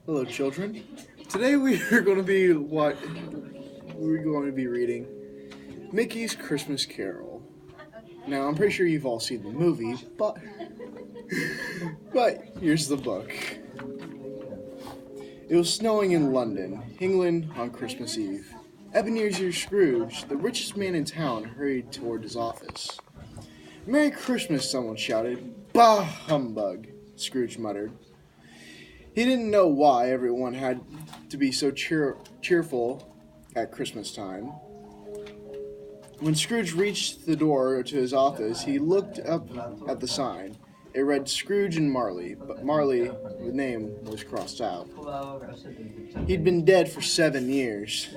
Hello, children. Today we are going to be reading Mickey's Christmas Carol. Now, I'm pretty sure you've all seen the movie, but here's the book. It was snowing in London, England, on Christmas Eve. Ebenezer Scrooge, the richest man in town, hurried toward his office. "Merry Christmas," someone shouted. "Bah, humbug," Scrooge muttered. He didn't know why everyone had to be so cheerful at Christmas time. When Scrooge reached the door to his office, he looked up at the sign. It read Scrooge and Marley, but Marley, the name, was crossed out. He'd been dead for 7 years.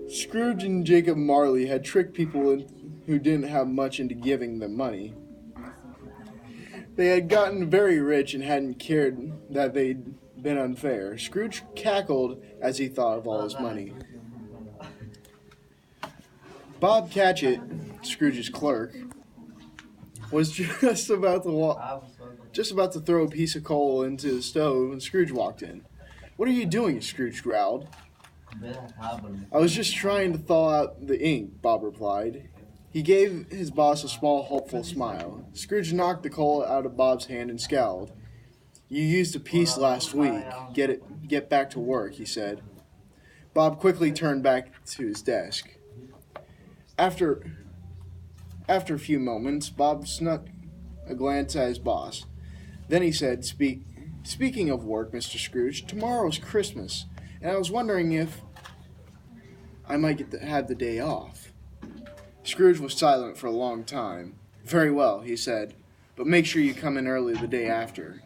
Scrooge and Jacob Marley had tricked people who didn't have much into giving them money. They had gotten very rich and hadn't cared that they'd been unfair. Scrooge cackled as he thought of all his money. Bob Cratchit, Scrooge's clerk, was just about to throw a piece of coal into the stove when Scrooge walked in. "What are you doing?" Scrooge growled. "I was just trying to thaw out the ink," Bob replied. He gave his boss a small, hopeful smile. Scrooge knocked the coal out of Bob's hand and scowled. "You used a piece last week. Get back to work," he said. Bob quickly turned back to his desk. After a few moments, Bob snuck a glance at his boss. Then he said, Speaking of work, Mr. Scrooge, tomorrow's Christmas, and I was wondering if I might have the day off." Scrooge was silent for a long time. "Very well," he said, "but make sure you come in early the day after."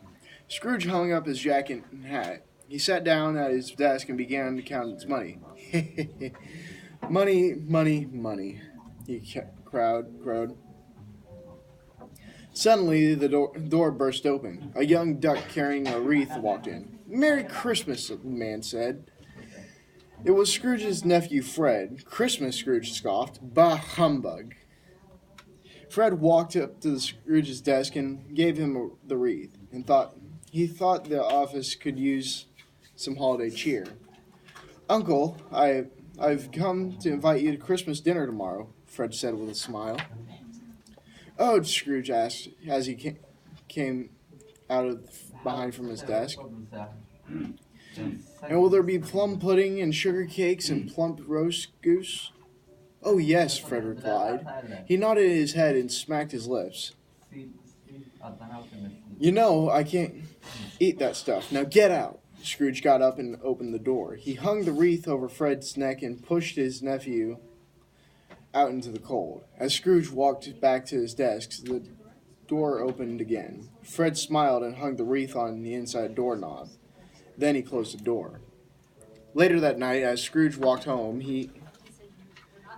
Scrooge hung up his jacket and hat. He sat down at his desk and began to count his money. "Money, money, money," he crowed. Suddenly, the door burst open. A young duck carrying a wreath walked in. "Merry Christmas," the man said. It was Scrooge's nephew, Fred. "Christmas," Scrooge scoffed. "Bah, humbug." Fred walked up to Scrooge's desk and gave him the wreath, and he thought the office could use some holiday cheer. "Uncle, I've come to invite you to Christmas dinner tomorrow," Fred said with a smile. "Oh," Scrooge asked as he came out of behind from his desk. "And will there be plum pudding and sugar cakes and plump roast goose?" "Oh, yes," Fred replied. He nodded his head and smacked his lips. "You know, I can't eat that stuff. Now get out." Scrooge got up and opened the door. He hung the wreath over Fred's neck and pushed his nephew out into the cold. As Scrooge walked back to his desk, the door opened again. Fred smiled and hung the wreath on the inside doorknob. Then he closed the door. Later that night, as Scrooge walked home, he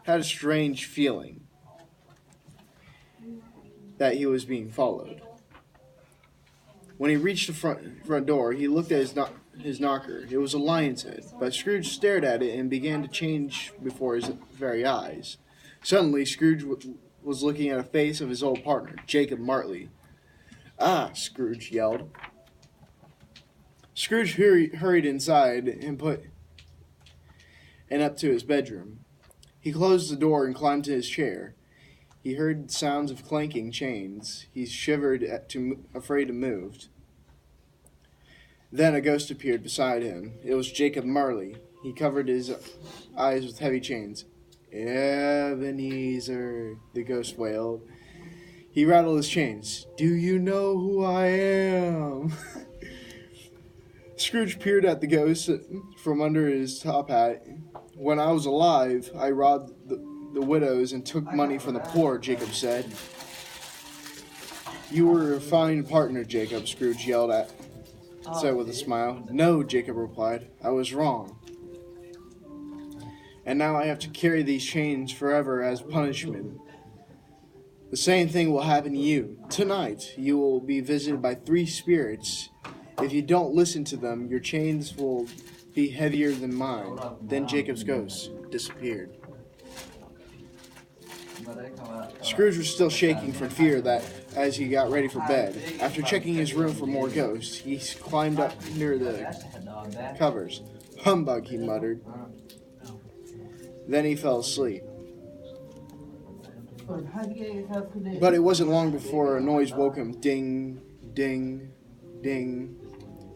had a strange feeling that he was being followed. When he reached the front door, he looked at his knocker. It was a lion's head, but Scrooge stared at it and began to change before his very eyes. Suddenly, Scrooge was looking at a face of his old partner, Jacob Marley. "Ah!" Scrooge yelled. Scrooge hurried inside and up to his bedroom. He closed the door and climbed to his chair. He heard sounds of clanking chains. He shivered, afraid to move. Then a ghost appeared beside him. It was Jacob Marley. He covered his eyes with heavy chains. "Ebenezer," the ghost wailed. He rattled his chains. "Do you know who I am?" Scrooge peered at the ghost from under his top hat. "When I was alive, I robbed the widows and took money from the poor," Jacob said. "You were a fine partner, Jacob," Scrooge said with a smile. "No," Jacob replied. "I was wrong. And now I have to carry these chains forever as punishment. The same thing will happen to you. Tonight, you will be visited by 3 spirits. If you don't listen to them, your chains will be heavier than mine." Then Jacob's ghost disappeared. Scrooge was still shaking from fear that as he got ready for bed. After checking his room for more ghosts, he climbed up near the covers. "Humbug," he muttered. Then he fell asleep. But it wasn't long before a noise woke him. Ding, ding, ding.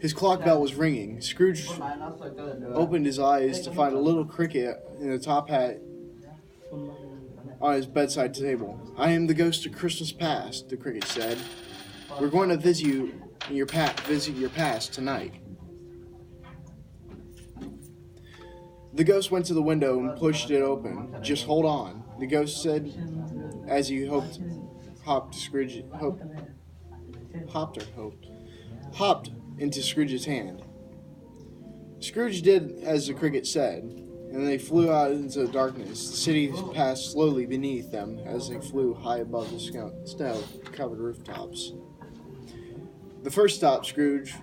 His clock bell was ringing. Scrooge opened his eyes to find a little cricket in a top hat on his bedside table. "I am the ghost of Christmas past," the cricket said. "We're going to visit your past tonight." The ghost went to the window and pushed it open. "Just hold on," the ghost said, as he hopped into Scrooge's hand. Scrooge did as the cricket said, and they flew out into the darkness. The city passed slowly beneath them as they flew high above the snow-covered rooftops. The first stop Scrooge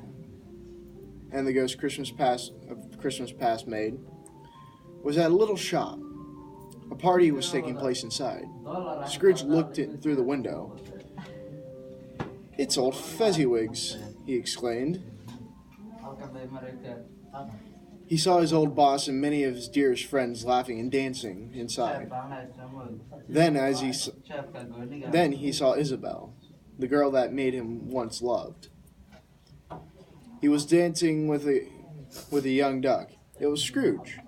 and the ghost Christmas past made was at a little shop. A party was taking place inside. Scrooge looked through the window. "It's old Fezziwigs," he exclaimed. He saw his old boss and many of his dearest friends laughing and dancing inside. Then he saw Isabel, the girl that made him once loved. He was dancing with a young duck. It was Scrooge,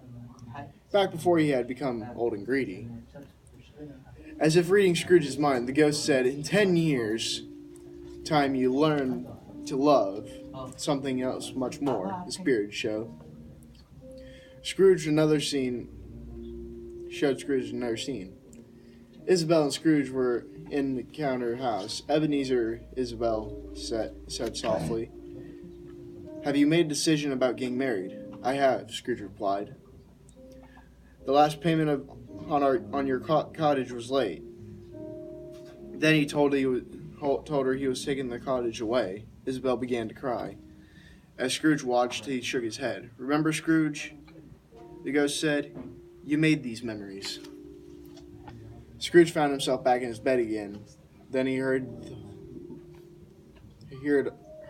back before he had become old and greedy. As if reading Scrooge's mind, the ghost said, "In 10 years' time you learn to love something else much more," the spirit showed. Showed Scrooge another scene. Isabel and Scrooge were in the counter house. "Ebenezer," Isabel said softly, "have you made a decision about getting married?" "I have," Scrooge replied. "The last payment on your cottage was late." Then he told her he was taking the cottage away. Isabel began to cry. As Scrooge watched, he shook his head. "Remember, Scrooge," the ghost said, "you made these memories." Scrooge found himself back in his bed again. Then he heard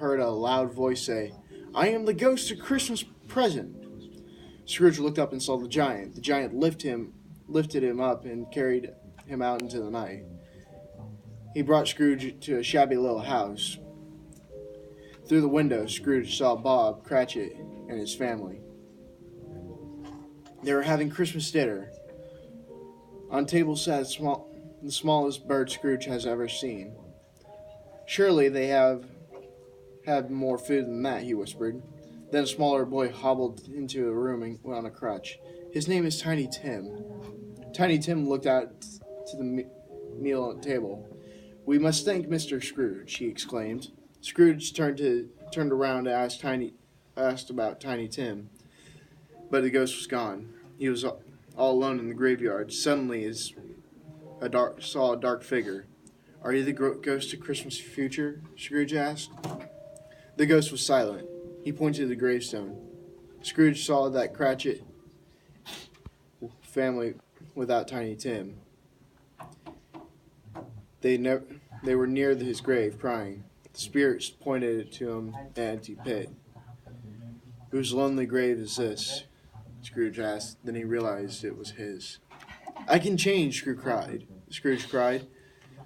a loud voice say, "I am the ghost of Christmas present." Scrooge looked up and saw the giant. The giant lifted him up and carried him out into the night. He brought Scrooge to a shabby little house. Through the window, Scrooge saw Bob Cratchit and his family. They were having Christmas dinner. On table sat the smallest bird Scrooge has ever seen. "Surely they have had more food than that," he whispered. Then a smaller boy hobbled into a room on a crutch. "His name is Tiny Tim." Tiny Tim looked out to the meal at the table. "We must thank Mr. Scrooge," he exclaimed. Scrooge turned around and asked about Tiny Tim, but the ghost was gone. He was all alone in the graveyard. Suddenly, saw a dark figure. "Are you the ghost of Christmas future?" Scrooge asked. The ghost was silent. He pointed to the gravestone. Scrooge saw that Cratchit family without Tiny Tim. They were near his grave, crying. The spirits pointed to him an empty pit. "Whose lonely grave is this?" Scrooge asked. Then he realized it was his. "I can change," Scrooge cried.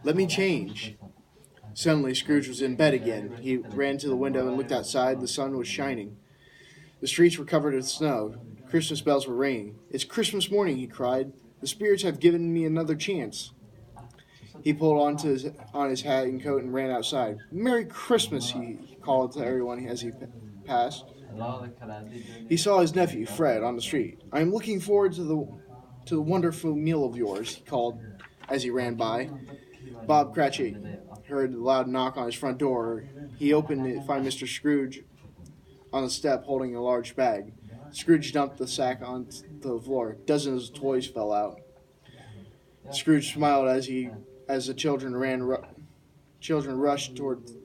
"Let me change." Suddenly, Scrooge was in bed again. He ran to the window and looked outside. The sun was shining. The streets were covered with snow. Christmas bells were ringing. "It's Christmas morning," he cried. "The spirits have given me another chance." He pulled on his hat and coat and ran outside. "Merry Christmas," he called to everyone as he passed. He saw his nephew, Fred, on the street. "I am looking forward to the wonderful meal of yours," he called as he ran by. Bob Cratchit heard a loud knock on his front door. He opened it to find Mr. Scrooge on the step holding a large bag. Scrooge dumped the sack onto the floor. Dozens of toys fell out. Scrooge smiled as the children rushed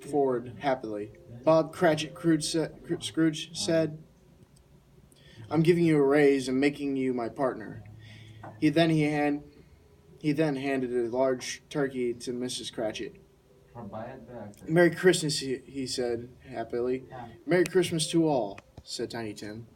forward happily. "Bob Cratchit," Scrooge said, "I'm giving you a raise and making you my partner." He He then handed a large turkey to Mrs. Cratchit. "Merry Christmas," he said happily. "Merry Christmas to all," said Tiny Tim.